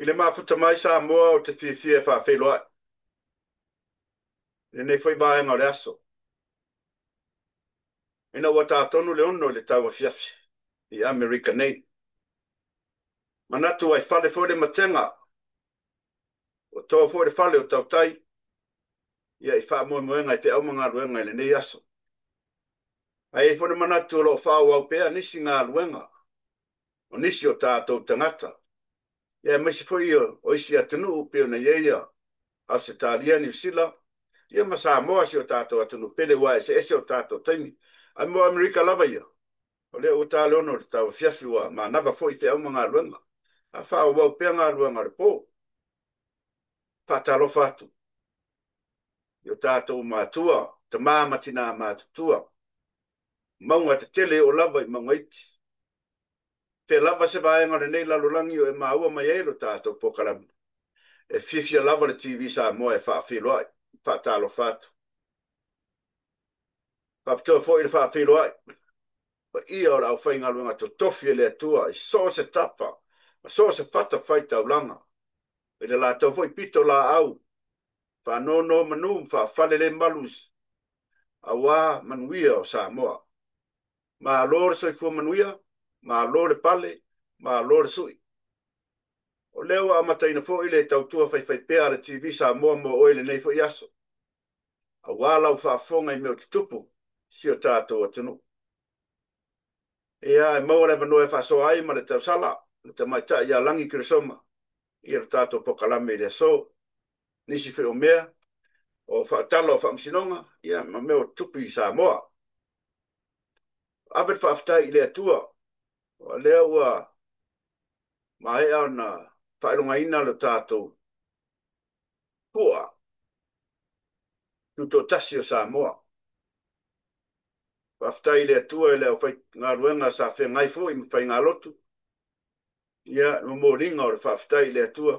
I le mafuta mai sa moa o te whiwhia whawhiloa. Le nei whai bāenga o le aso. Ina wa tātonu le ono le taua whiawhi. I Amerika nei. Manatu ai whale fwere matenga. O tō fwere whale o tautai. Ia i wha moenga i te aumanga ruenga i le nei aso. Ai e fwere manatu o lo whao au pēa nisi ngā ruenga. O nisi o tātou tangata. Ia maisi fwoi o isi atunu upe o na ieia. Au se tālia ni sila. Ia masa moa si o tātou atunu pele wa ese o tātou taimi. Ai mo Amerika lava ia. O lea o tā leono le tau fiafi wa ma nava fwoi te aumanga ruenga. A whao wau pēa ngā ruenga le pō. Whātalo whātu. Io tātou mātua. Te māmatina mātutua. Maunga te tele o lava i maunga iti. Te lava se vaenga le nei lalulangi o e maua mai eiro tātou pokaramu. E fifia lava le TV sa moa e whaafilo ai. Whaatalo whātu. Whapitoa fo i le whaafilo ai. Pa ia o lau whainga luenga to tofi e le atua. I so se tapa. Ma so se whata whaita ulanga. E le la tau fo i pito la au. Wha no manu whaafale le malus. A wā manuia o sa moa. Ma lore soifua manuia. Ma lore pale. Ma lore sui. O leo a mataina fo i le tautua whai pēa le TV sa moa mo oile nei fo i aso. A wālau whaafonga i meo te tupu. Si o tātou atunu. Ia e maua le manoe whaaso ai ma le tau sala. Le tau maita ia langi kirisoma. Ia le tātou pokalame i le so. Nisi whi o mea. O whaatalo o whaamsinonga. Ia ma meo tupu i sa moa. Abet whaaftai i le atua. O leo ua ma e au na whaeronga ina le tātou. Pua. Tuto tasi o sa moa. Whaftai le atua e leo whai ngā ruenga sa whea ngai fo i whai ngā lotu. Ia, no mō ringa o le whaftai le atua.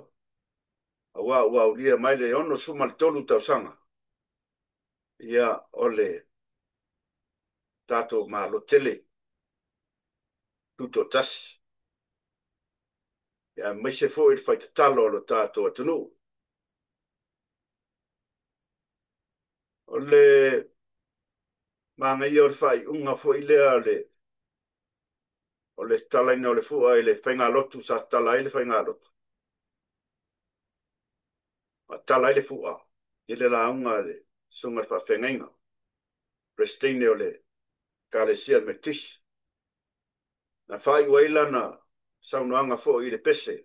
A wā ua uria mai le ono suma le tolu tau sanga. Ia, o le tātou mā lo tele. Tuto tasi. Ia, maise fo i whai te talo o le tātou atunu. O le manga i o le whai unga fo i lea o le talaina o le fua i le whainga lotu sa tala i le whainga lotu. Ma tala i le fua. I le la unga le sunga le whawhengainga. Prestine o le kālesia me tisi. Na whai waila na saunoanga fo i le pese.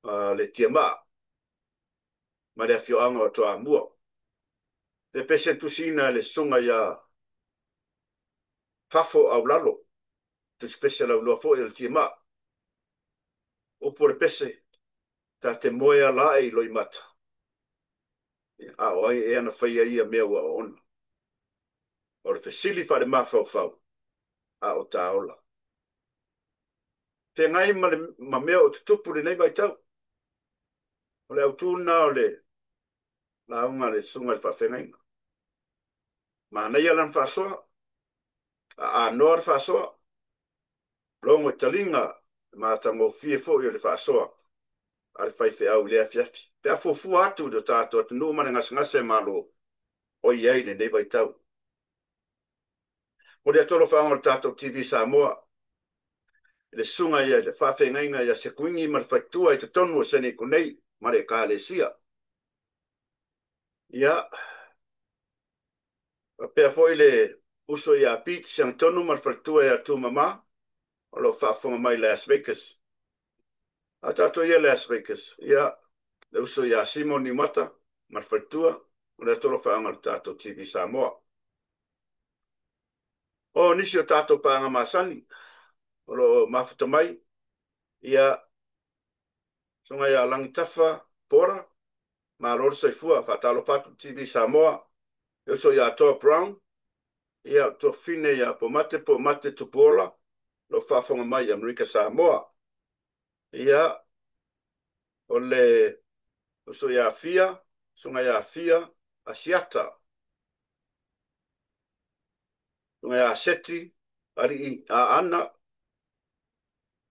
Le tiama. Ma le awhioanga o toa mua. Le pese tusina le sunga ia fafo au lalo. Tu special au loa fo i le tiama. Opo le pese. Ta te moea la e loi mata. A o ai e ana whaia ia mea ua o ona. O le fesili whare mawhau whau. A o ta ola. Te ngai ma mea o te tupu le nei vai tau. O le autuna o le la unga le sunga le whawhengainga. Ma nei alan whasoa. A noa le whasoa. Longo e talinga. Ma tango fie fo i o le whasoa. A le whaife au lea fiafi. Pea fufu atu do tātou atu nuu mane ngase malo. O iei ne nei vai tau. O le atolo whaonga le tātou TV Samoa. Le sunga ia le whawhengainga ia se kuingi ma le whaitua i te tonu o sene kunei. Ma le kālesia. Ia. Pea foi le uso ia piti siang tonu ma le whaitua ia tu mama. O lo whafonga mai Las Vegas. A tato ia le asrikes. Ia, le uso ia Simon ni mata, marfaltua, o le tolo whaanga tato TV Samoa. O nisi o tato paanga masani, o lo mafuta mai, ia, songa ia langitafa, pora, ma lor soifua, whatalo patu TV Samoa, e uso ia Toa Brown, ia to fine ia po mate tupola, lo whafonga mai Amerika Samoa. Ia, o le, uso ia fia, songa ia fia, asiata. Songa ia seti, ari a ana,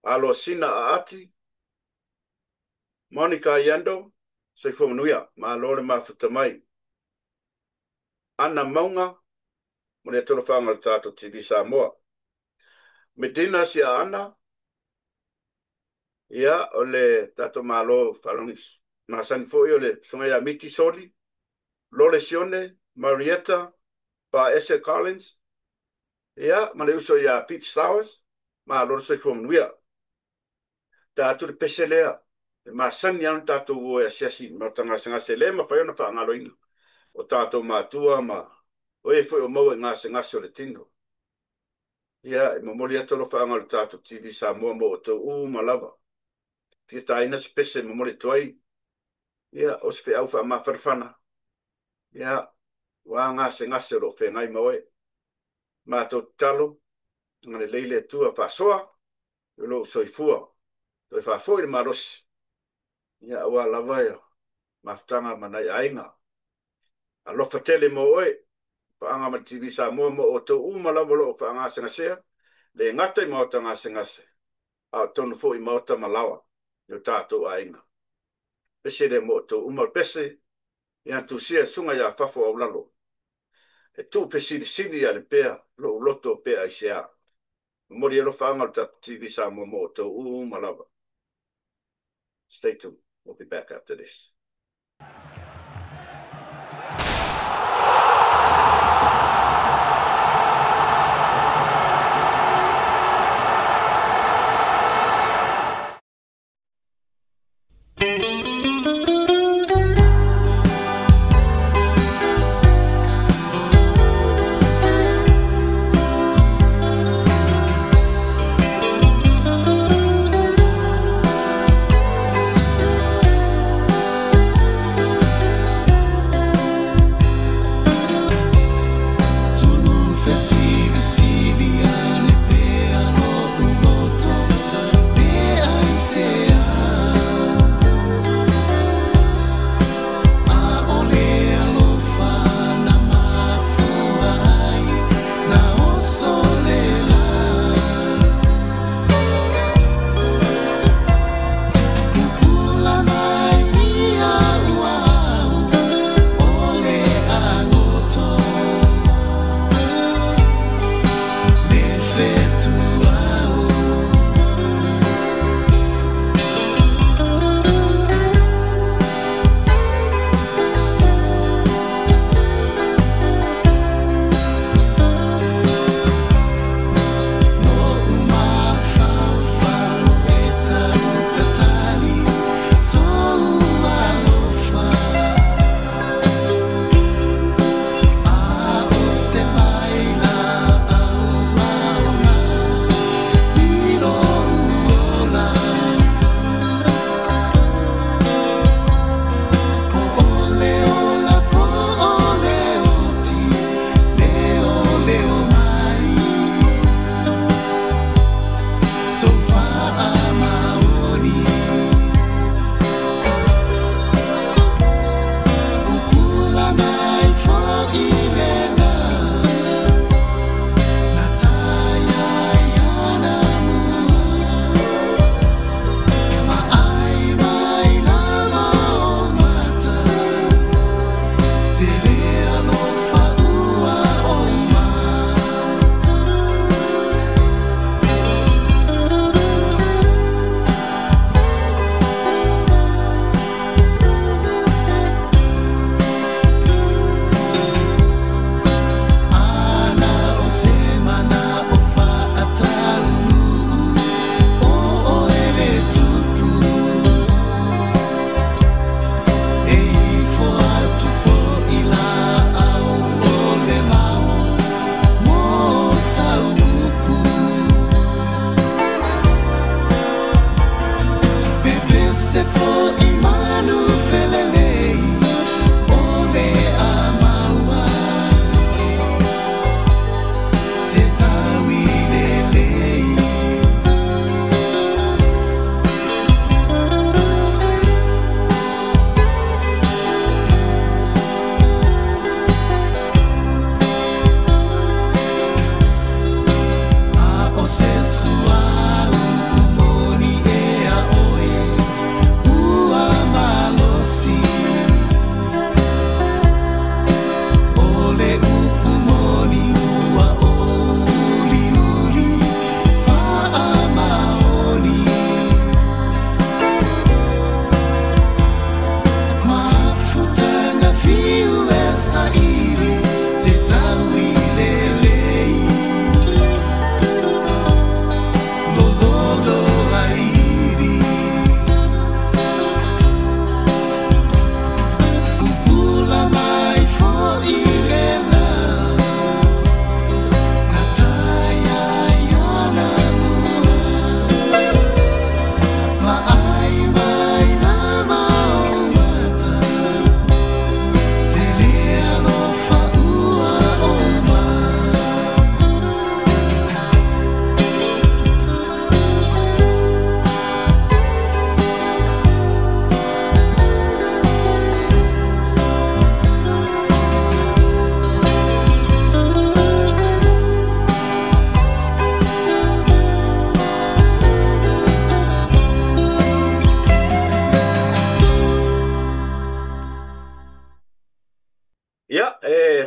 alo sina a ati, Monica Yando, soifua manuia, ma lore mafuta mai. Ana maunga, mo le tolo whaanga tato TV Samoa. Medina si a ana, ia o le tato malo whalongis. Mahasani fo o le songa ia Miti Soli, Lole Sione, Marietta, pa Ese Collins, ia, ma le uso ia Pete Stowers, ma lore soifua manuia. Tato le peselea, mahasani anu tato ua siasi, ma tanga sangase le, ma whaiona whaangalo ina. O tato matua, ma o e foi o mau ngase o le tino. Ia, mo moli atolo whaanga le tato TV Samoa mo o tau malava. Pia taina spese mo moli tuai. Ia, o se au wha mawharwhana. Ia, wa ngase lo whengai mawe. Ma tau talo, ngane leile tua pasoa, lo soifua. Toi whafoi le marosi. Ia, wa lava ia, maftanga manai ainga. Alofa tele mo oe, paanga ma TV Samoa mo o tau malava lo whaanga sengasea. Le ngata I maota ngase. A tonu fo I maota malawa. Yo tato ainga. Pese le mo to umar pese. Ia tu sia sunga ya fafo au lalo. E tu pese sidi ya le pea. Lo loto pea I sea. Mori elo whaanga ta TV Samoa mo to malawa. Stay tuned. We'll be back after this.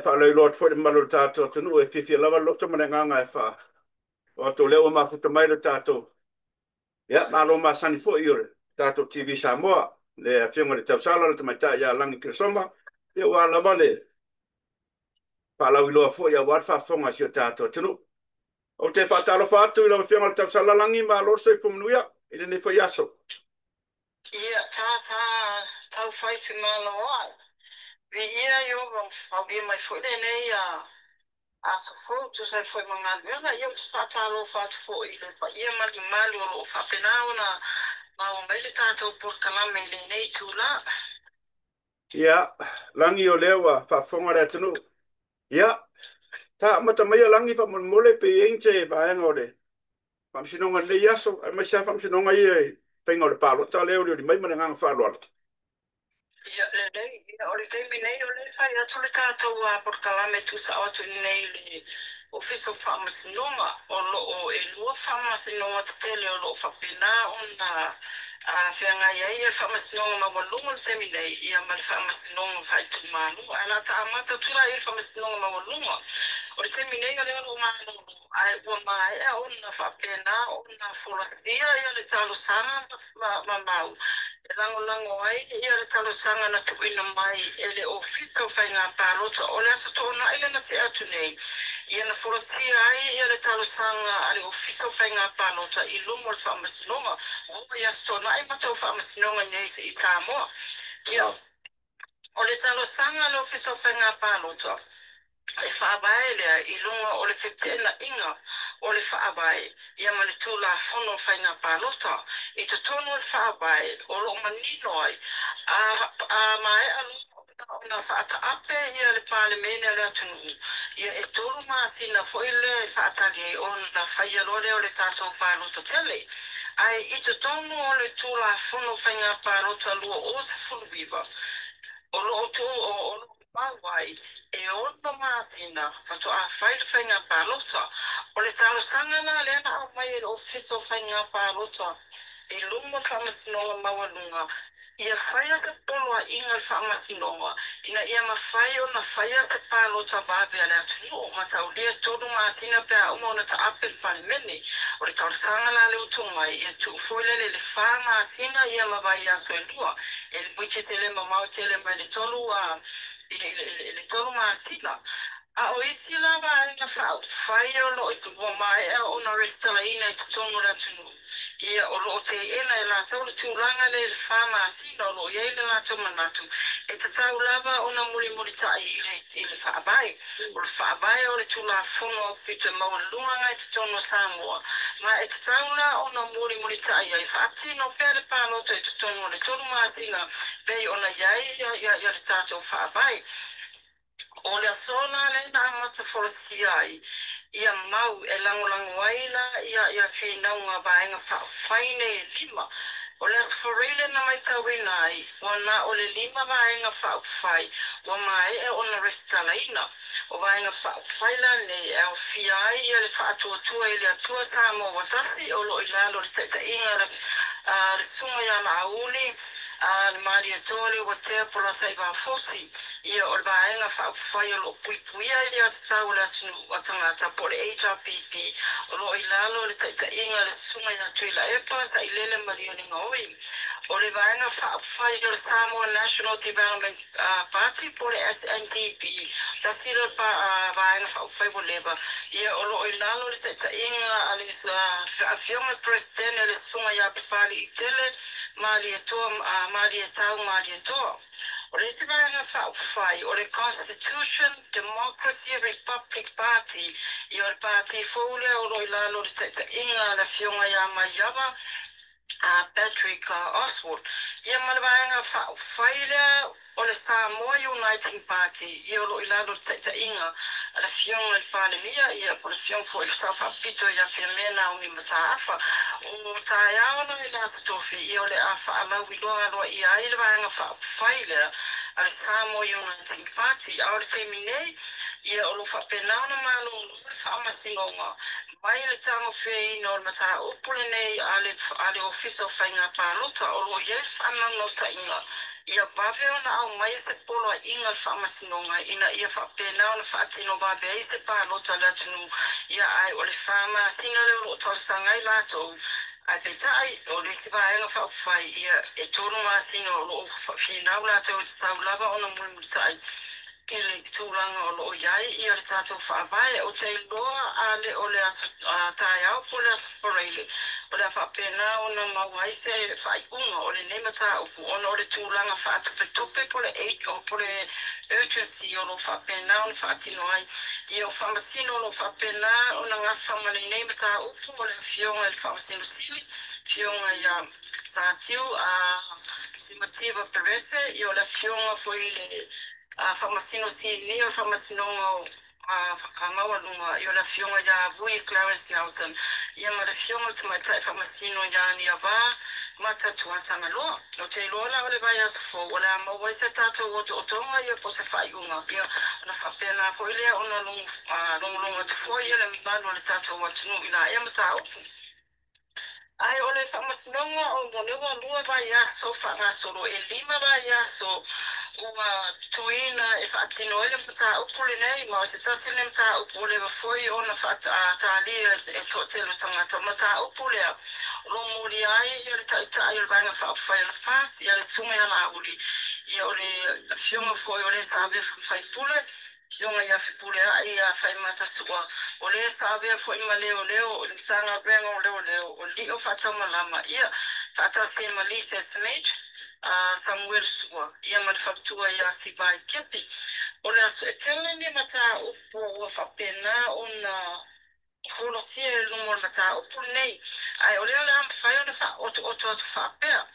pa le lot fo malu tato tunu e fifi lava loto manenganga e fa. O to leo mafuta mai le tato. Ya, malo masani fo iore. Tato TV Samoa. Le afionga le tausala le tamaita ya langi krisoma. Ia wa lava le. Pa lau iloa fo ia warfa fonga si o tato tunu. O te whatalo whātu ila afionga le tausala langi ma loso i pumunuia. Ile ne fo yaso. Ia, tau whai fi mana oa. Vi ia yo au bia mai fo nei a so fo tu sai foi manga ngana ia tu fatalo fatu fo ile pa ia malu o fa penao na o mai le tato por kalame le nei tu la. Ia, langi o lewa whafonga rea tunu. Ia, ta mata mai langi fa mon mole pe enche ba engore. Pam sinonga le yaso, mai sa pam sinonga ie pengo le palo ta leo di mai mana ngang fa lo. Ia ia o le temi nei o le fai atu le tato a por kalame tu sa atu nei le ofiso whamasinonga o e lua whamasinonga te tele o lo whapena ona a whianga iai e whamasinonga ma walunga le temi nei ia ma le whamasinonga whai tu manu ana ta amata tura i whamasinonga ma walunga o le temi nei o le alo manu ai ua mai a ona whapena ona wholatia ia le talo sanga ma mau e lango ai ia le talo sanga na tuina mai e le ofiso whai ngā pārota o le asa tōna ile na te atu nei ia na forosia ai ia le talo sanga ale ofiso whai ngā pārota i lumo le whaamasinonga o ia asa tōna ai matau whaamasinonga nei se i Samoa ia o le talo sanga le ofiso whai ngā pārota e whaabae lea i lunga o le whetena inga o le whaabae ia ma le tūla whono whai ngā pārota i te tono le whaabae o lo manino ai a mai alu ona whaata ape ia le pāle mene le atunu ia e tolu māsina fo i le whaatage o na whaia lore o le tātou pārota tele ai i te tono o le tūla whono whai ngā pārota lua o se whulubiwa o lo tu o lo mawai e ona masina fato a faile fainga palota o le talo sanga na le na mai e ofiso fainga palota e lumo famasino mawalunga ia faia te polo a inga famasino ina ia mafai ona faia te palota babe ale atu no mata o le todo masina pe a uma ona ta apel palmeni o le talo sanga na le utunga e tu foile le fama sina ia mawai a soelua e buche tele mamau tele mai le tolu a le tolu masina a o isi lava e na fai o lo i tuwa mai e o na restala ina i tutonu la tunu ia o lo te ena e la tau le tūranga le whama asina o lo iei le la tau manatu e te tau lava o na muri tai i le whaabai o le whaabai o le tūla whono pitu e maua lunga ngai tutonu Samoa ma e te tau la o na muri tai ai whaatino pere pāloto i tutonu le tolu masina pei o na iei ia le tātou whaabai o le asona le na amata forosiai ia mau e langolango aila ia whinaunga vaenga whaine lima o le asforile na mai tawina ai wana o le lima vaenga whai wa mai e ona restalaina o vaenga whaila ne e o fiai ia le whaatuatua i le atua Samoa watasi o lo ilalo le taita inga le sunga ia na auli le Maria Tole o te porata i fosi ia o le vaenga whai o lo puipuia i le atau le atunu o tangata po le HRPP o lo ilalo le taita inga le sunga ia tuila epa ta i lele Maria Ningaoi o le vaenga whai o le Samoa National Development Party po le SNDP ta sira pa vaenga whai o leba ia o lo ilalo le taita inga a le awhionga president le sunga ia pipali i tele Maria toa. O le te vaenga whai o le Constitution Democracy Republic Party i o le party fōle o lo ilalo le taita inga la whionga ia mai yawa Patrick Oswald. Ia malawaenga whai lea o le Samoa Uniting Party i o lo ilalo le taita inga la whionga le palemia ia po le whionga fo i safa pito ia whiamena o ni mataafa o tai aona i la tofi i o le a whaalau i loa loa i ai le vaenga whai lea a le Samoa Uniting Party a o le teminei ia o lo whapenau na malo o lo whaamasingonga mai le tango whieina o le mata upule nei a le ofiso whainga pālota o lo iei whanau no tainga ia vave ona au mai se polo a inga le whamasinonga ina ia whapena ona whaatino vave ai se pālota le atunu ia ai o le whama sina le o tau sangai lato ai pe tai o le si vaenga whawhai ia e toro ma sino o lo whinau lato o te tau lava ona muli tai ke le tūranga o lo iai ia le tātou whaavai o te loa a le o le tai au po le asapareile o le whapena o na mawai se whaiunga o le nemata upu ona o le tūranga whaatupe po le 8 o po le urgency o lo whapena o le whaatino ai ia o whamasino o lo whapena o na ngā whamale nemata upu o le whionga le whamasino sili whionga ia sātiu a Simativa Perese ia o le whionga foi le whamasino tini o whamatinonga a mawalunga i o la fionga ya vui Clarence Nelson ia ma la fionga tu mai tai whamasino ya ni a wā mata tuatanga loa o te loa la o le vai aso fo o la mawai se tato o tonga ia po se whaiunga ia na whapena fo ilea ona longa tu fo ia le mbalo le tato o atunu ina ia mata upu ai ole whamasinonga o molewa lua vai aso whangasoro e lima vai aso ua tuina e whaatino ele mata upule nei ma o se tatene mata upule wa foi ona whaatalia e tōtelo tangata mata upule a lo muri ai i le taitai o vanga whaapwhai la fasi i le sunga ia la uri i o le fionga foi o le sabe whaipule fionga ia whipule a i a whai mata sua o le sabe foi ma leo o le tanga venga o leo o li o whaatama lama ia whaatase ma li se smage Samuel sua ia ma whaptua ia si vai kepi o le aso e tele ni mata upo ua whapena o na holo sia e lumo mata upo nei ai o leo le amwhai o na oto atu whapea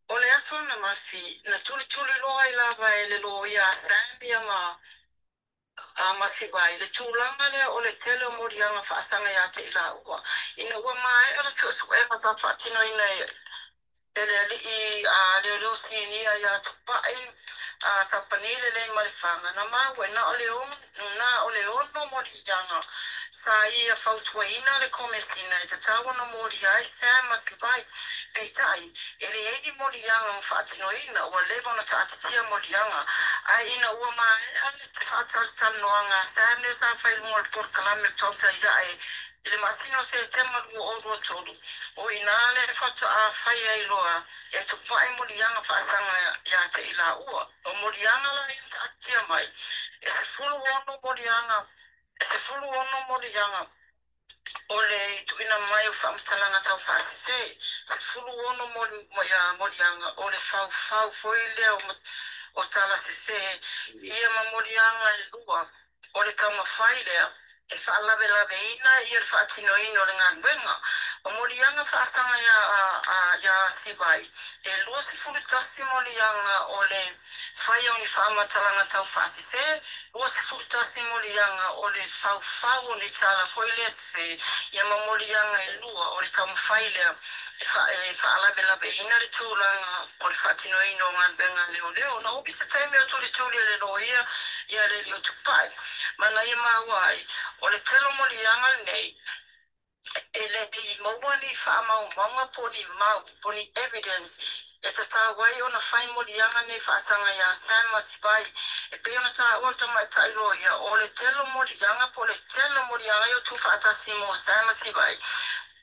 o le aso na mafi na tuli loa i lava e le lo ia sambia masibai le tūlanga le o le tele o morianga whaasanga ia te ila ua ina ua mai ala su e mata whaatino ina ele ali a le rosi ya tupai a sapanile le malfanga na ma we na ole on no morianga sa ia fautuina le komesina te tawo no moria sa masibai e tai ele edi morianga fatinoina o le bona tatia morianga ai ina o ma ale fatal noanga sa ne sa fai mo por kalame tota ia ele masino se tema o outro todo o inale fata a fai ai loa e tu pai morianga fasanga ya te ila ua o morianga la inta tia mai e se fulu ono morianga o le tu ina mai o famtalanga tau fase se fulu ono morianga o le fau foi le o tala se ia morianga e lua o le kama fai lea e whaalawe ina i le whaatinoina o le ngānuenga. O morianga whaasanga ia siwai. E lua se furutasi morianga o le whai o ni whaamatalanga tau whaasise. Lua se furutasi morianga o le whau o ni tala foile se. Ia ma morianga e lua o le taumawhailea. E whaalawe ina le tūranga o le whaatinoina o ngānuenga leo. Na obi se taime o tuli le loia ia le leo tupai. Mana ia mawai. O le telo morianga nei, ele i mauani whaamaumanga poni evidence, e te tāwai o na whai morianga nei whaasanga ia Sam Masipai, e pe ona tā uata mai tairo ia, o le telo morianga, po le telo morianga i o tu whaatasi mo Sam Masipai,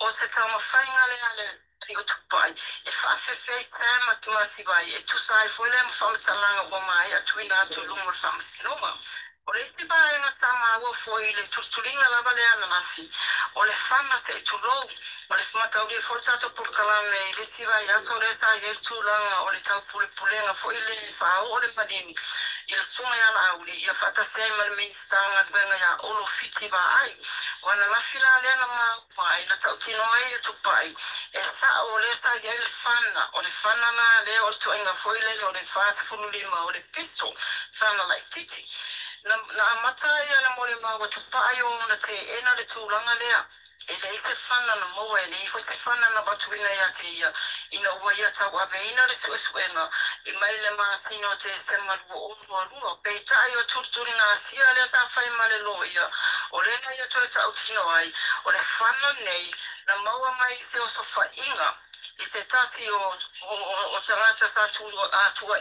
o se tā mawhainga le rio tupai, e whaafewhei Sam Masipai, e tu sai foile ma whamatalanga o mai atuina atu lumor whamasinoma. O le tiba e nga tama ua foi le tusturinga lava le ana nafi. O le whana se i tulou. O le whamata uri e fortato purkalame i le siva i aso le ta i e tūlanga o le tau pulenga foi le whao o le panini. I le sunga i ana auri. I a whata se ma le ministanga duenga ia olo fiti ba ai. O ana nafi la le ana ma upai. Na tau tino ai e tupai. E sa o le sa i e le whana. O le whana na le o le tuenga foi le o le whasa furulima o le pisto. Whana lai titi. Na mata ia na mori maua tupai o na te ena le tūlanga lea. E le se whana na moa e le ifo se whana na batuina ia te ia. Ina ua ia tau ave ina le suesuenga. I mai le maasino te se marua o rua. Peitai o turturi ngā sia le sa whai ma le lo ia. O le na ia toi tau tino ai. O le whana nei na maua mai se o sofa inga. I se tasi o tangata sa tua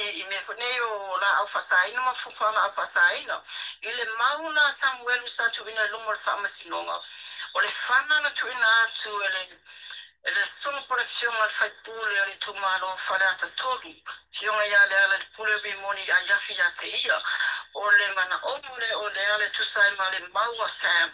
i me whanei o la au whasaina, ma fupa la au whasaina. I le mauna Samuelu sa tuina lumo le whamasinonga. O le whana na tuina atu ele solo por fionga al fai pule ali tu malo falata tolu. Fionga ia le ale pule vi moni a yafi ya te ia. O le mana o le ale tu sai ma le maua Sam.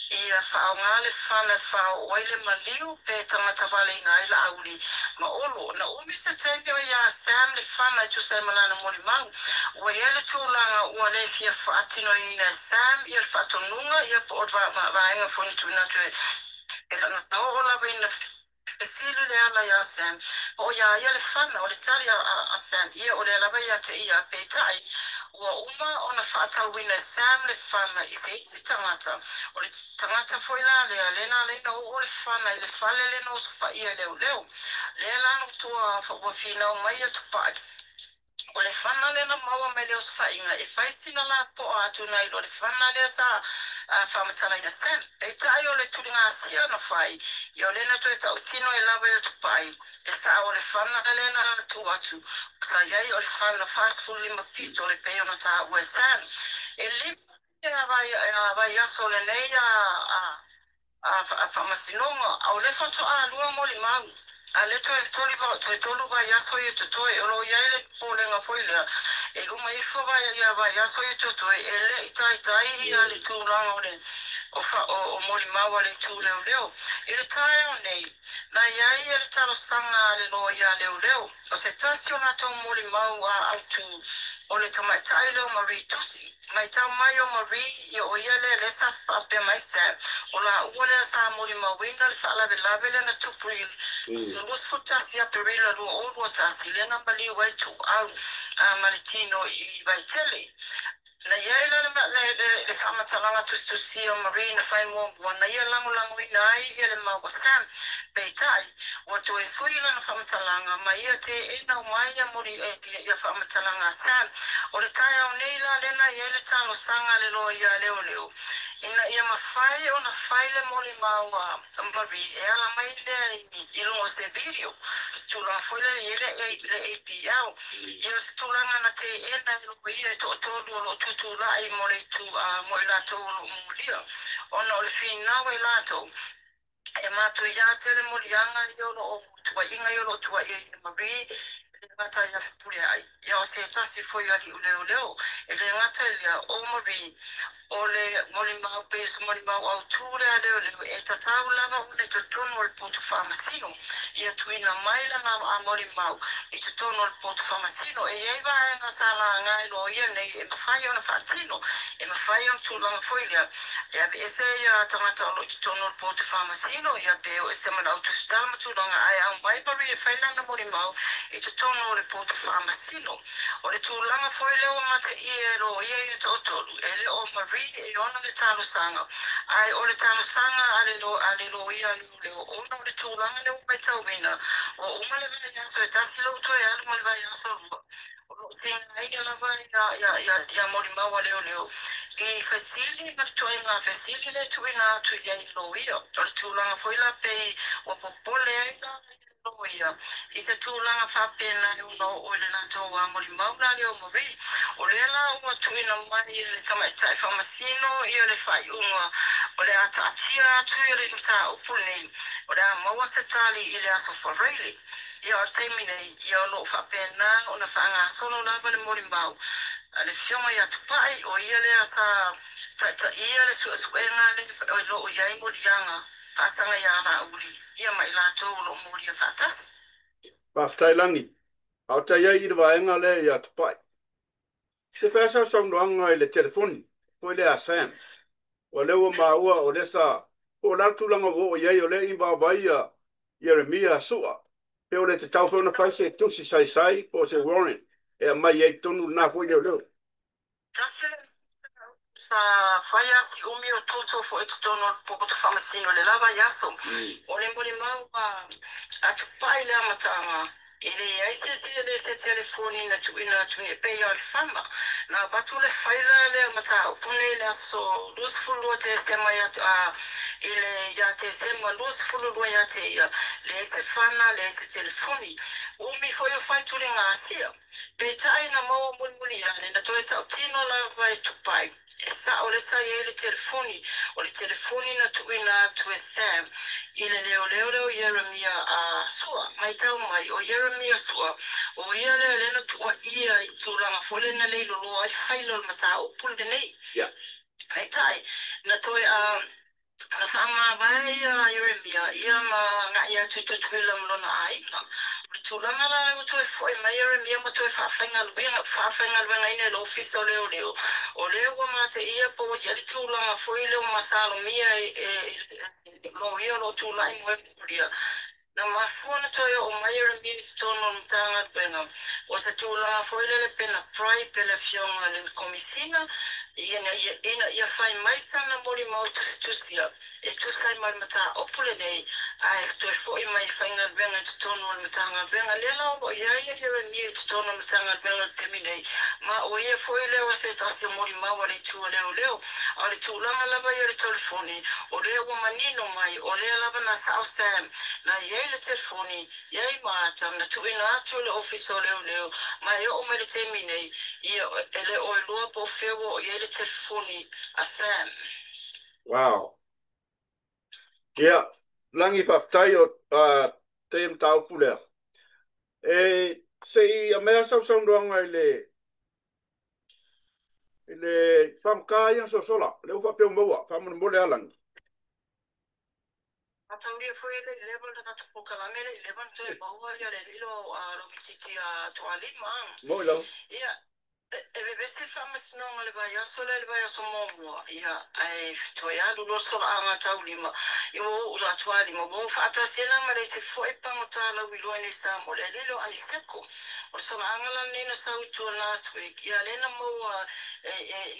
Ia whaonga le whana whao oile maliu pe tangata wale ina ila auli ma olo. Na umi se tengi o ia Sam le whana tu sai malana mori mau. Ua ia le tūlanga ua le fia whaatino ina Sam ia le whaatonunga ia po o vaenga foni tuina tue. Ela na o la vina Esili le ala ya Sam. O ia ia le whana o le tari a Sam. Ia o le alaba ia te ia peitai. Ua uma o na whaatawina Sam le whana i se iti tangata. O le tangata foi la lea lena lena o le whana i le whale lena o sa ia leo leo. Lea lano tua whawafina o mai atu pai. O le whana lena maua me leo sa inga. E whaisina la po atu nai lo le whana lea sa whamatala ina Sam. Peitai o le turinga asia na whai. I o lena tu e tau tino e lawa atu pai. E sa o le whana lena tu atu. Sa iai o le whana fast food lima pisto le peo na ta ue Sam. E lima a vai aso le nei a whamasinonga. Au le whato a lua mo li mau. A le toi tolu vai aso i tu toi. O lo iai le pōlenga foilea. E uma ifo vai aso i tu toi. E le itai i a le tūlanga o le o mori mau a le tū leo leo. I le tae o nei. Na iai e le talo sanga le loa ia leo leo. O se tasi o nato mori mau a autu o le tamaitai leo Marie Tusi. Mai tau mai o Marie i o ia le sa pape mai sa. O la ua le sa mori mawina le whaalawe lawe le na tupuri. Se lua futasi a perila lua o lua tasi le na mali waitu au Maritino i Vaitele. Na ia le whamatalanga tustusi o Marie na whai mua na ia lango ina ai ia le mau Sam peitai. Wa to e sui lana whamatalanga ma ia te ena o mai ia mori ia whamatalanga Sam. O le tai au nei la lena ia le talo sanga le loa ia leo leo. Ina ia mawhai o na whai le mori mau a Marie e ala mai le ilungo se video. Tūlanga whaile i le APL. Ia se tūlanga na te ena i loko ia e to tōru o lo tutu lai mo le tu mo i lato o lo mulia. Ona o le whinawa i lato. E mātu ia tele morianga i o lo tua inga i o lo tua i Marie. E ngata ia pule ai. Ia o se tasi foi ali u leo leo. E le ngata ia o Marie. O le mori mau pesu mori mau au tūre a leo leo. E tatau lava o le tatonu o le potu whamasino. Ia tuina mai lana a mori mau. I tatonu o le potu whamasino. E iei vaenga sa la ngai lo ia nei. E mawhai ona whaatino. E mawhai ona tūlanga foilia. E abe e se ia tangata o lo i tatonu o le potu whamasino. Ia be o e se mana autu salama tūlanga. Ai au mai pari e whailana mori mau. I tatonu o le potu whamasino. O le tūlanga foilia o mate i e ro ia i tatonu. E le o Marie e ona le talo sanga. Ai o le talo sanga ale lo ia leo ona o le tūlanga leo mai tauina. O uma le vai aso e tasi lo to e alu ma le vai aso lua. O lo tinga ai ala vai ia mori maua leo. I fesili ma to e ngā fesili le tuina atu ia i lo ia. O le tūlanga foi la pei o popole ai la lo ia. I se tūlanga whapena e uno o le nato a mori mauna leo mori. O le la ua tuina mai i le tamaitai whamasino i o le whai unga. O le ata atia atu i le mta upuni. O le a maua se tali i le aso whareili. I o teimi nei i o lo whapena o na whanga solo lava le mori mau. Le whionga i atu pai o ia le ata ia le suenga le o lo o iai morianga. Whasanga i ana uri. Ia mai lato o lo mori a whatas. Paftai au tai ia i le vaenga le i atu pai. Te whasa saunoanga i le telefoni. Poi le a Sam. O le ua maua o le sa. O lartulanga o iai o le i mawai a Jeremia sua. Pe o le te tau whiona whai se tusi sai po se Warren. E a mai ei tonu na fwoi leo. Tase sa whai asi umi o toto fo e tutono poko tu whamasino le lava yaso. O le mori mau a tu pai le amatanga. Ele ai se telefoni na tu ina tu ne pe yo fama na batu le faila le mata upune le so lus fulu te se mai ele ya te se ma lus fulu ya te ya le se fana le se telefoni o mi foi o fai tu ringa asia pe tai na mo mulmuli ya na to ta tino la vai tu pai esa o le sa ele telefoni o le telefoni na tu ina tu sam ile leo Yeremia a sua mai tau mai o Yeremia sua o ia le na tu ia i tu langa fole na le lo ai failo mata o pul de nei ya ai tai na toi a na fama vai a Yeremia ia ma nga ia tu tu tu lam lo na ai na o tu langa la o tu foi mai Yeremia mo tu fa fenga lu ngai lo fiso o leo ma te ia po ia tu langa foi le ma salo mia lo ia lo tu lai mo na mafuna toyo o maira mi tono mtanga pena o te tula foile le pena prai pele fionga le komisina ia fai mai sana mori mau tusia e tu sai mai mata opule nei ai tu foi mai fainga venga tono mtanga venga le la o ia mi tono mtanga venga terminei ma o ia foile o se tasi mori mau ale tu leo ale tu langa lava ia le telefoni o leo manino mai o leo lava na South Sam na iei le telefoni, iei mata, na tuina atu le ofiso leo, ma e o me le teminei, ia ele o lua po feo o iei le telefoni a Sam. wow ia langi faftai o te tau pulea e sei a mea sau ndoanga ile famkaya so sola le ufa pe mboa famu mbole alang Atauria foi ele level da tapu kalamele, level to e baua ia le ilo a robititi a toalima. mo lo Ia, e bese famas no le vai aso le vai aso mo ia ai to ia lo so anga taulima. Io ura toalima bo fata sena ma le se foi pa mota la wilo ni sa mo le lilo ani seko. O so anga la ni na sa utu last week. Ia le na mo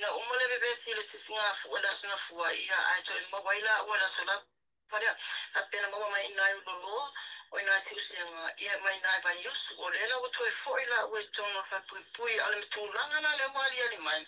na umole bebe le singa fu la sna fu ia ai to mo baila wala so la Faria, apena mama mai nai ulo o ina si usenga ia mai nai vai us o lela o toi foi la o tono fa pui ale tu langa na le wali ali mai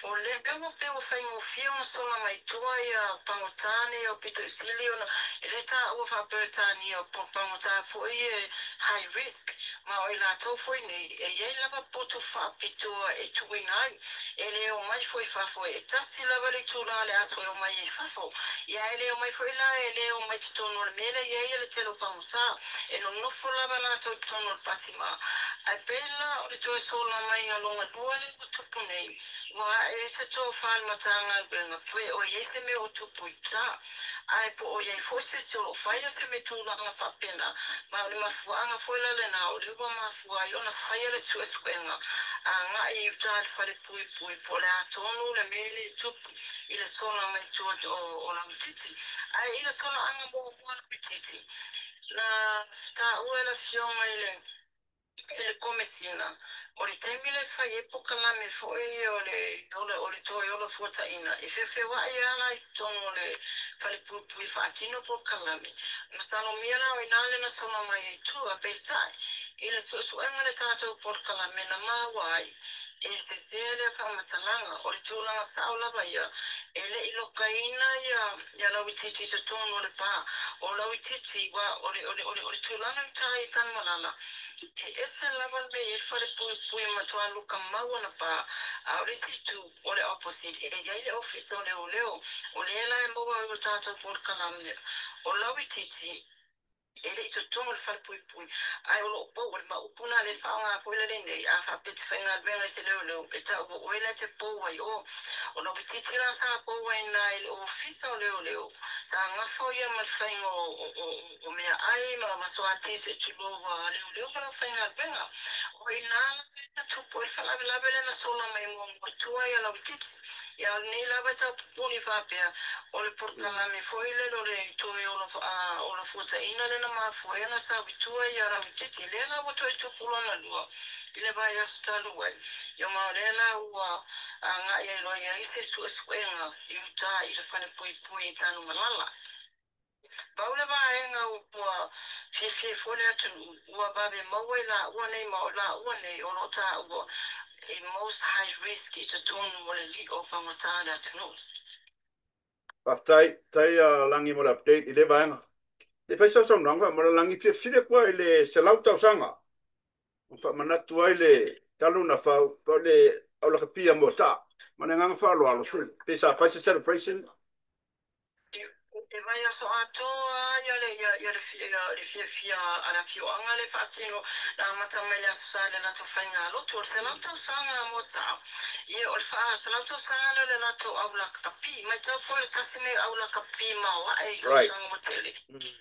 o le gamo pe o fai o fio na sola mai tua ia pangotani o pito silio na ele ta o fa pertani o pangotani foi high risk ma o ila to foi ni e ia lava poto fa pito e tu inai ele o mai foi fa foi e tasi lava le tu la le aso o mai fa foi ia ele o mai foi la ele o mai tono mele ia ele te lo pangota e no fola na to tono pasima ai bella o to sola mai a longa duale o tupu nei wa e se to fan matanga benga foi o ese me o tupu ta ai po o ia fosse so fai se me tu la fa pena ma le mafuanga foi la le na o le mafua yo na fai le su esquenga anga e uta fa le pui po le atonu le mele tupu ile sola mai tu o la titi ai ile sola anga mo la titi na ta uela fionga ele komesina o le taimi le fai e poka lame foi o le toi o le fuata ina e fefe wa e ala i tono le fale pui whaakino poka lame na salo miela o inale na soma mai e tu a peitai i le suenga le tātou poka lame na mawa ai e se sere whamatalanga o le tūlanga saulava ia e le ilokaina ia lau i titi se tono le pā o lau i titi wa o le tūlanga i tai tan malala esa lava me e fare pui matua luka mau na pa a risi tu o le opposite e ia le office o leo o le la e maua o tata por kalamne o lawi titi ele i tutongo le fale pui ai o lo po o ma upuna le whaonga po le nei a wha piti whainga venga se leo e ta o ele te po ai o no pititi la sa po ai na ele o fisa o leo sa ngafo ia ma whainga o mea ai ma masoati se chulo wa leo ma whainga venga o ina na tupo e whalawe lawe le na sola mai mo tua ia la pititi ia ni lava sa puni whapea o le portalame foi le lo le toi o la futa ina le na mafua ia na sa vitua ia ra vititi le la o toi tupulo na lua i le vai asu talu ai ia ma le la ua nga ia ilo ia ise suenga i uta i le fane pui tanu malala Paula vaenga ua fie fole atu ua babe maua la ua nei maula ua nei o lota ua most high risk i te tonu o le li o whangata le atu no. Tai langi mo le update i le vaenga. Te fai sa nanga mo le langi fie kwa i le selau tau sanga. Fa manatu ai le talu na fau pa le au la kapia mo ta. Mana nganga fa lo alo su. Pe sa fai celebration. E vai aso atoa ia le fia ana fio anga le fatino na mata mai le asa le nato whainga lotu o se lauta sanga mo ta ia o le faa se lauta sanga le nato au la kapi mai tau po le tasine au la kapi mawa e i sanga mo tele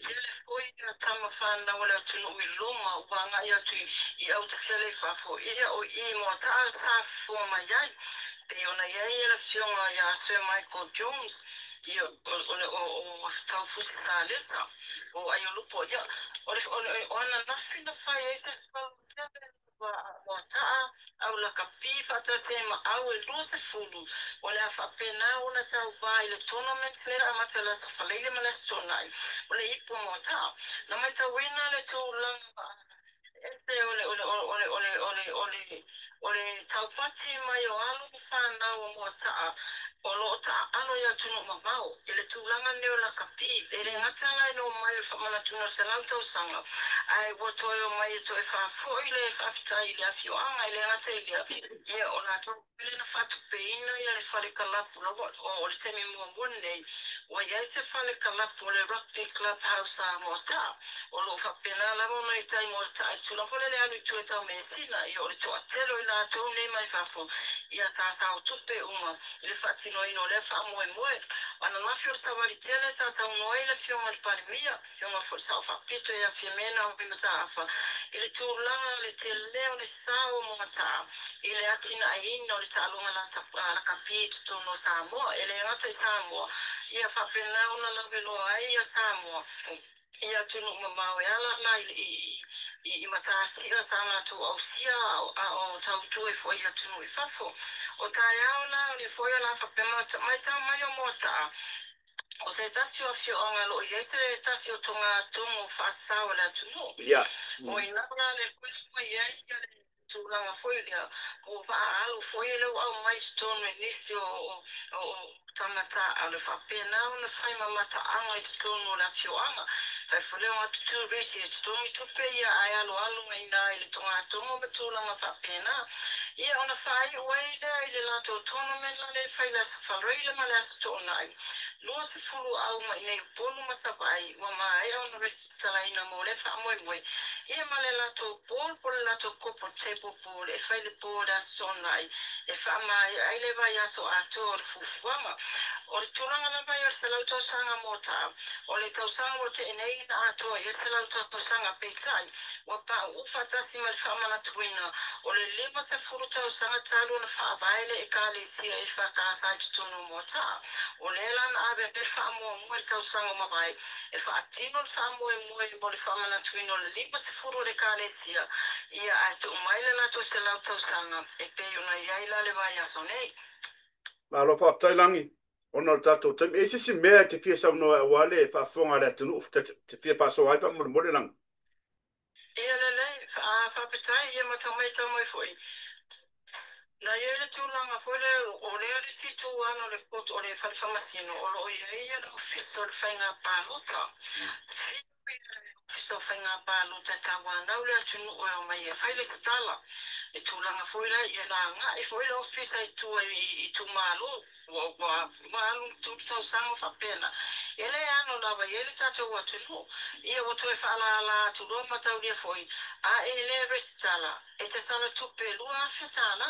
tele foi na tama whana wale atunu i loma wanga ia tu i au te tele fafo ia o i mo ta al sa fo mai ai pe ona ia le fionga ia Sir Michael Jones ia o tau fusi sa lesa o ai o lupo ia o ana nafi na fai e te o taa au la kapi fata te ma au e lua se fulu o le afa pena una tau vai le tournament le ra mata la sa faleile ma le sonai o le ipo mo taa na mai tau wina le tau langa este ole tau pati mai o alu whanau o mua taa o lo ta alo ia tunu mamau ele tūlanga neo la kapi ele ngatala no mai whamana tunu se lautau sanga ai woto e mai to e whafo ile whafita ile afio anga ile ngata ile ia o la tō ile na whatu peina ia le whare kalapu o le temi mua mwone o ia se whare kalapu o le rugby club house a mua taa o lo whapena la mono i tai mo tai tula pole le alu tu e tau mesina i o le toa telo i la tau nei mai whafo ia sa o tupe uma i le whatino ino le wha moe moe ana mafio sa wari tele sa sa unoe le fionga le parimia fionga fo sa o whapito ia fiamena o bina ta afa i le tūlanga le te leo le sao mo ta i le atina a ino le talunga la kapi tutono Samoa i le ngata i Samoa ia whapena una la velo ai ia Samoa ia tunu mamau e ala la i matati a sana tu au sia o tau tu e foi ia tunu i fafo o tai au la o le foi ala whapema mai tau mai o mota o se tasi o fio anga lo i ese tasi o tunga tumu whasau la tunu o i nabra le kuisu i ia le tūranga foi lia o vaa alu foi le au mai tonu e nisi o tamata a le whapena o na whai mamata anga i tonu la fio anga fai fule o atu tu resi e tonu tupe ia ai alu mai na i le tonga tumu me tūranga whapena ia ona whai uai lea i le lato tournament la le whai la safalrei le ma le asu tōna ai lua se fulu au mai nei polu matawai wa mai ona resi talaina mo le wha moe moe ia ma le lato pol po le lato kopo table pol e whai le pol a sonai e wha mai ai le vai aso ato o le fufuama o le tūranga la vai o le salau tausanga mota o le tausanga o te enei na ato e salau tausanga peitai wa pa ufa tasi ma le wha mana tuina o le lima se furu tausanga talu na wha availe e ka le sia e wha tāsai tutunu mota o le lan abe e wha mua mua le tausanga mawai e wha atino le wha mua mo le wha mana tuina o le lima se furu le ka le sia ia a tu mai le lato se lau tausanga e pe una iai la le vai aso nei Ma lo fa tai langi. Ona tato te e sisi mea te fia sa no wale fa fonga le tunu te fia pa so ai pa mo le lang. ia le fa petai ia matamai tamai foi na ia le tūlanga foi le o le ari si tu ano le pot o le whalifamasino o lo ia le official whainga pālota official whainga pālota tawa nau le atunu o mai e whaile tala e tūlanga foi la ia la ngā e foi le official i tu malo malo tu tau sango whapena e le ano lawa ia le tatou atunu ia o tu e whala la tu roa matau lia foi a e le restala e te sala tupe lua awhetala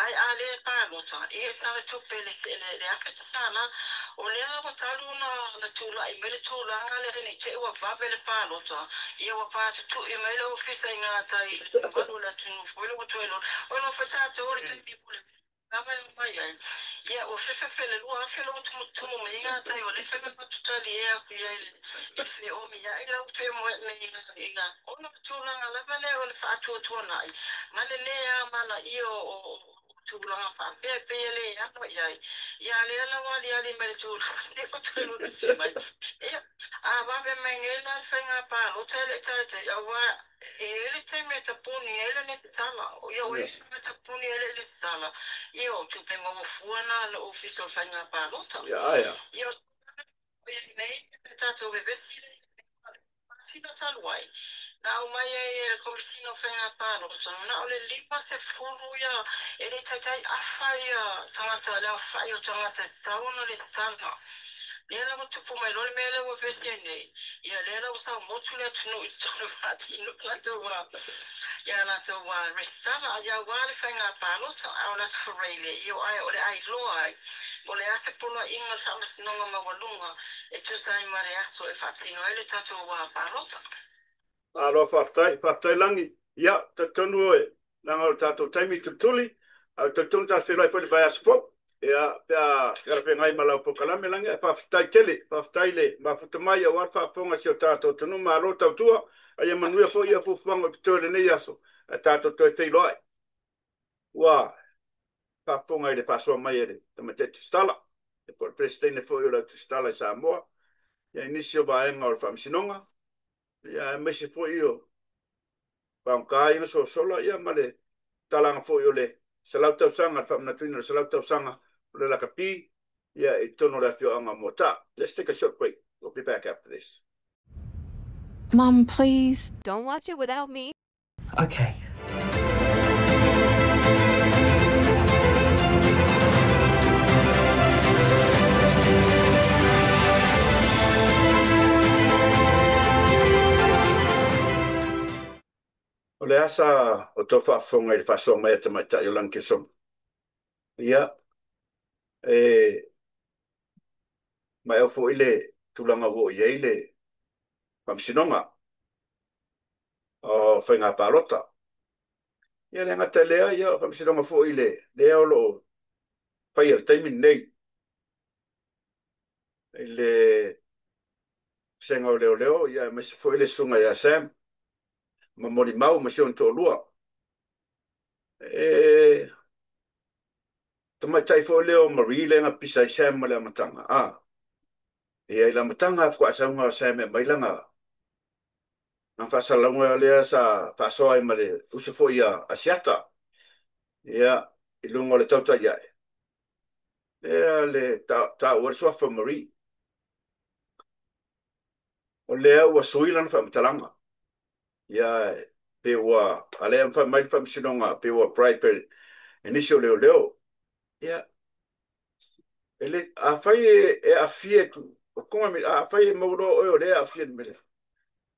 ai a le pālota e sala tupe le awhetala o le awa talu na tula i mele tūlanga le rene te ua vape le pālota ia wa pātu tu i mele ofisa i ngā tai walu la tunu fuile wa tuelo o lo whetata ori te pipule Kama mai ai. Ia o fefe le lua fe lo tumu me inga tai o le fefe patutali e aku ia ile fe o mi ia ila upe mo me inga. Ona tūlanga lava le o le whātua tuanai. Ma le lea mana i o tūlanga whape le ano iai. Ia le ala wali ali mele tūlanga ne ko tūlu na whimai. Ia, a wawe mai ngela whainga pālo tele tete a wa e ele te me tapuni ele ne te tala. O ia o e me tapuni ele le tala. Ia o tupe mawa fuana le official whainga pālo ta. Ia. Ia o nei me tato bebesi le sino taluai. Na o mai e komisino whainga pālo tonu. Na o le lima se furu ia e le taitai awhai a tangata leo whai o tangata tauna le tanga. Lera mo tupu mai lori mele o vesi nei. Ia lera o sa motu le tunu i tonu whati inu lato wa. Ia lato wa restana a ia wale whainga pālo ta au lato whareile. Io ai o le ai loa ai. O le ase pula inga whamasinonga mawalunga e tusai mare aso e whatino ele tato wa pālo ta. Alo whaftai langi. Ia, te tonu oe. Nanga o tātou taimi tutuli. Te tonu tā whenua i pwede bai asfo. Ia, pia karape ngai malau pokalame langi. Whaftai tele, whaftai le. Mafuta mai au alfa whonga si o tātou tonu. Ma alo tautua. Ia manuia fo ia fufuanga ki tōre nei aso. A tātou toi wheiloai. Ua, whawhonga i le whasoa mai ere. Tama te tustala. E por presidente fo i o tustala i Samoa. Ia inisi o vaenga o le whamsinonga. Ia mese fo i o Paunkai no so sola ia male talanga fo yo le salau tau sanga fa na tuina salau tau sanga le la kapi ia e tono la fio anga mota. Let's take a short break. We'll be back after this. Mom, please don't watch it without me. Okay. O le asa o to fa fonga i fa so mai te mai tai lang ke so. Ia mai o fo ile tulanga wo ia ile pam sinonga o whainga pārota. Ia le ngata lea ia pam sinonga fo ile lea o lo pai al taimin nei. Ile senga o leo ia mai se fo ile sunga ia Sam. Ma mori mau ma sion to lua. Tama tai fo leo Marie le nga pisa Sam ma le matanga. Ia ila matanga fo asa nga Sam e mai langa. Ang fasalanga le sa fasoai ma le usufo ia asiata. Ia ilungo le tauta ia. Ia le ta urso fa Marie. O lea ua suilan fa matalanga. Ia pe ua ale am fa mai fa msinonga pe ua pride initial leo. Ia ele a fai e a fie tu como me a fai mauro o le a fie me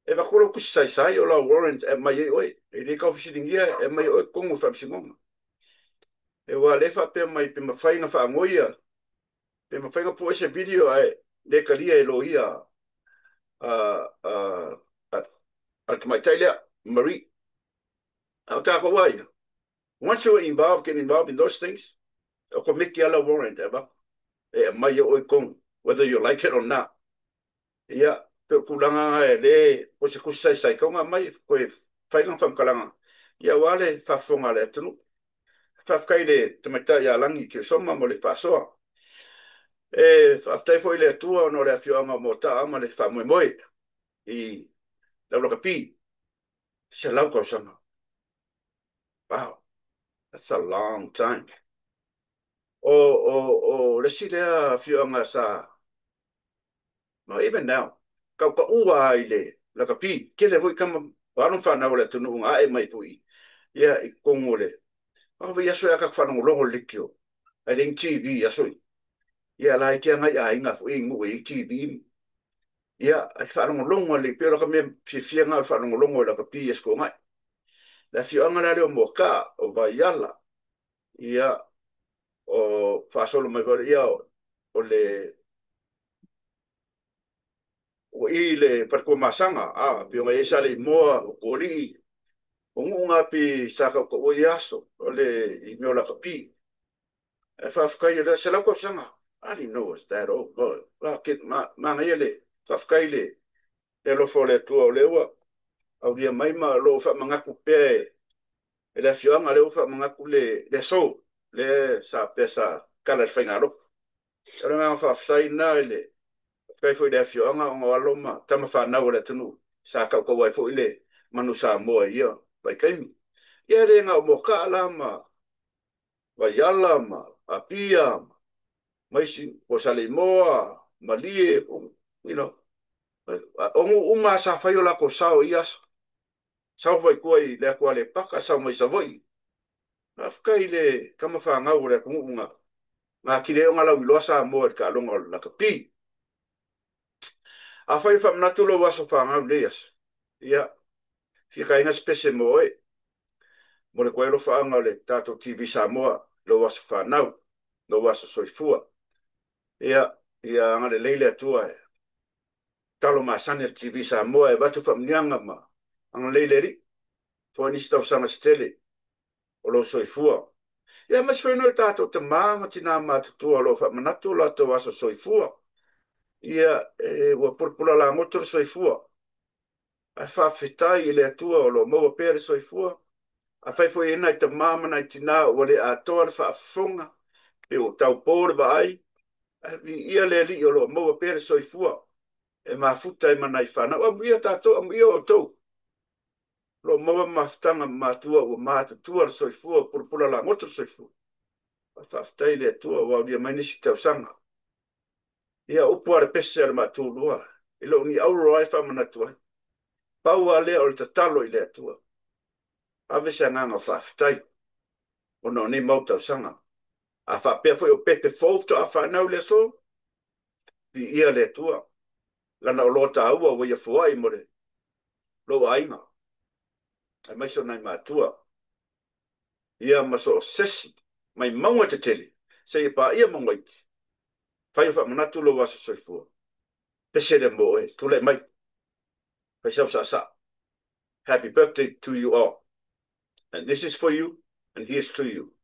e va kolo ku sai o la warrant e mai oi e le ka ofisingia e mai oi como fa msinonga e wa le fa pe mai pe ma fai na fa moia pe ma fai na po ese video ai le kalia e lo ia at my tailor Marie how ta ko wai once you're involved get involved in those things o ko miki ala warrant ever mai o kong whether you like it or not ia pe kulanga e le o se kusa sai konga mai ko fai nga fam kalanga ia wale fa fonga le tunu fa fkai le te mata ia langi ke soma mo le pasoa fa ftai foi le tua no le afionga mo ta ama le fa moi i la bloka pi se lau ko sama wow that's a long time le sile afionga sa no even now ka ua ile la ka pi ke le voi kama aron fa na ole tunu nga e mai pui ia I kongole a vi aso ya ka fa no longo likio a ling TV aso ia la ke nga ia inga fu ingu I TV ia a fa no longo le pero ka me fi nga fa no longo la ka pi esko mai la fi anga la le mo ka o va yala ia o fa solo mai va ia o le o ile per ko masanga pe nga isa le mo o ri o nga pi saka ko o yaso o le I me la kapi e fa fka ile se la ko sanga I didn't know was that oh god la ke ma nga ile fa fka ile le lo fo le tu o le wa au dia mai ma lo fa manga ku pe e la fianga le fa manga ku le so le sa pesa kala fengalo era nga fa fai na le kai foi de fio nga ngo aloma tama fa na wala tunu sa ka ko wai foi le manu sa mo ia vai kai ia le nga mo ka lama vai yala ma apia mai si o sale moa malie you know o uma sa fa yo la ko sao ias sao vai koi le ko le paka sa mai sa voi afkai le kama fa nga ure ku nga nga kile nga la wilo sa mo ka lo ngol la ka pi a fai fa na tu lo waso fa nga leas ia fi ka nga spese mo mo le ko lo fa nga le tato TV sa mo lo waso fa na lo waso soifua ia nga le leile tua talo ma sanel TV sa mo e vatu fa mnyanga ma ang leile ri po ni sta usanga stele o lo soifua ia mas foi no tato te mama tina ma tu lo fa manatu la to waso soifua ia wa purpula la motor soifua a fa fitai le tua o lo mo pere soifua a fai foi ina te mama na tina o le a to fa fonga pe o tau por ba ai ia le li o lo mo pere soifua e ma futa e manai fa na o ia tato o ia o to lo mo maftanga matua o matu tua soifua purpula la motor soifua fa fitai le tua wa dia manisi te sanga ia upuare pese ma tu lua ilo ni auro ai fa manatua pau ale o te talo i le atua ave se nganga fa fitai ono ni mauta sanga a fa pe foi o pepe fofto a fa nau le so vi ia le atua lana o lota ua o ia fuai more lo ainga ai mai so nai matua ia maso sesi mai maunga te tele se pa ia mongwaiti fai fa manatu lo waso soifua pese le mo tu le mai fai sa happy birthday to you all and this is for you and here's to you.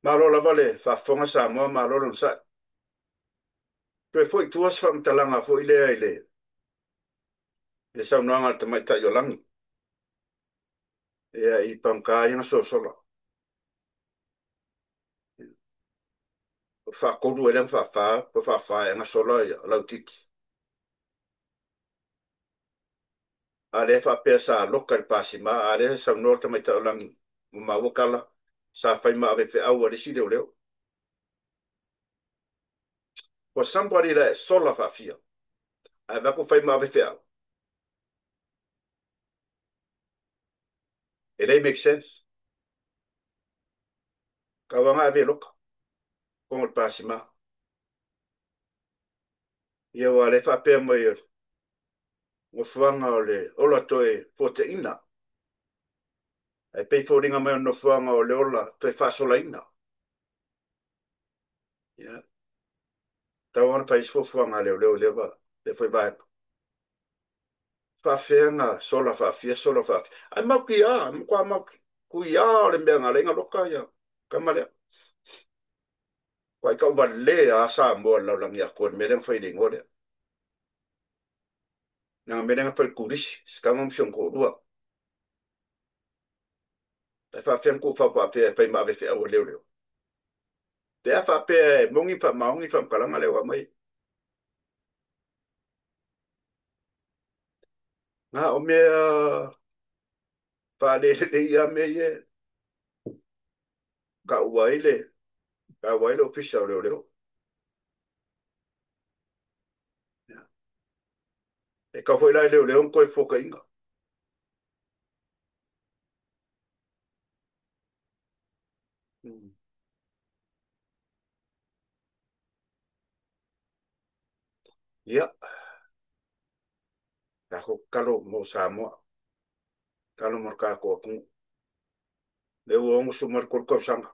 Malo la vale whaafonga sa moa malo ron sa. Pe foi tuas whamtalanga foi lea i le. Le sau noanga te mai tai o langi. Ea i pamka inga so sola. Whakoru e leng whawha, po whawha inga sola i lau titi. A le whapea sa loka i pasima, a le sau noa te mai tai o langi. Muma wakala, sa whai maa ve au a le si leo leo. For somebody that sola whawhia, a wako whai maa ve au. It make sense. Ka wanga ave loka. Kongo le pasima. Ia wa le whapea mai o. Ngo fuanga o le ola toe proteina. Ai pei fōringa mai o no fuanga o le ola toe whasola ina. Ia. Tau ana pais fo fuanga leo leo leo ba. Le foi ba. Whawhenga sola whawhia sola whawhia. Ai mau ki a. Kwa mau ki. Kui a o le mea ngā renga loka ia. Kamalea. Kwa i kau ba le a sa mua laulangi a kua mereng whai le ngore. Nga mereng whai kurisi. Skama msion ko rua. Tai whawhenga ku whawhia whai maa wewe au leo leo. Te a whapea mongi wha maongi wha mkaranga leo a mai. Nga o mea whaalele ia me ie. Ka uaile. Ka uaile ofisa o leo leo. E ka foi lai leo leo koe foka inga. Ia. Ka ko kalo mo Samoa. Kalo mo ka ko aku. Leo ongo sumar ko sanga.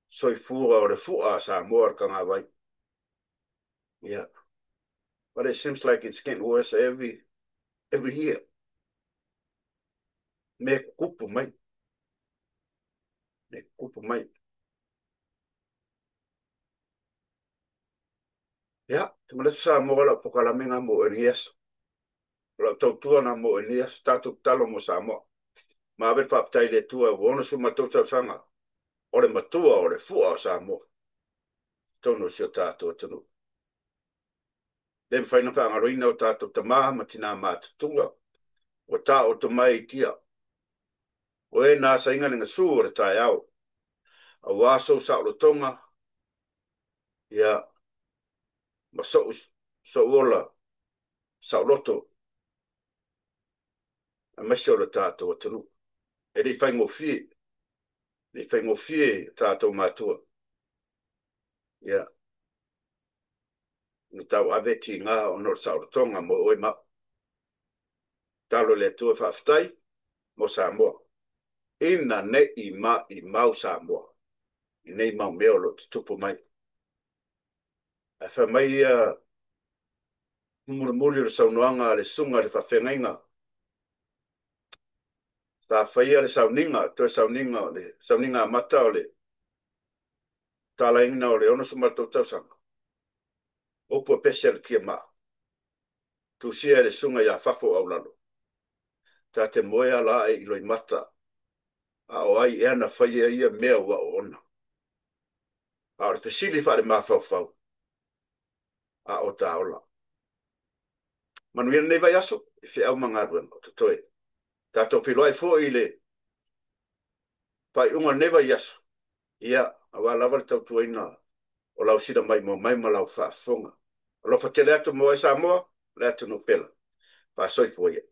Soi fua o le fua Samoa ka ngā vai. Yeah. But it seems like it's getting worse every year. Me kupu mai. Me kupu mai. Ya, te mele sa mo la pokala menga mo Elias. La tautua na mo Elias tatu talo mo Samoa. Ma ave pa tai le tua wono suma tau sanga. Ole matua ole fua o Samoa. Tono si o tatu tunu. Dem faina fa ngaroina o tatu tama matina matutunga. O ta o tomai tia. O e nā sainga lenga su o tai au. A waso sa o tonga. Ya. Ma so ola. Sa loto. A masi o le tātou atunu. E li whai ngofie. Li whai ngofie tātou mātua. Ia. Ni tau aweti ngā o nor saurotonga mo oi ma. Talo le tua whaftai mo Samoa. Ina ne i mau Samoa. I nei mau meolo te tupu mai. A wha mai murimuri o saunoanga le sunga le whawhengainga. Ta whaia le sauninga, toi sauninga o le sauninga mata o le talaingina o le ono sumatou tausanga. Opo pese le kia maa. Tu sia le sunga ya fafo au lalo. Ta te moea la e iloi mata. A o ai ea na whaia ia mea ua o ona. A o le fesili wha le mawhau fau. A o ta ola. Manuia nei vai aso, e whi au mga ruang o te toe. Ta to whiloai fo i le pai unga nei vai aso. Ia, a wā lawa le tau tuaina o lau sida mai mo mai ma lau wha fonga. O lo fa tele atu mo e Samoa, le atu no pela. Fa soi fo ia.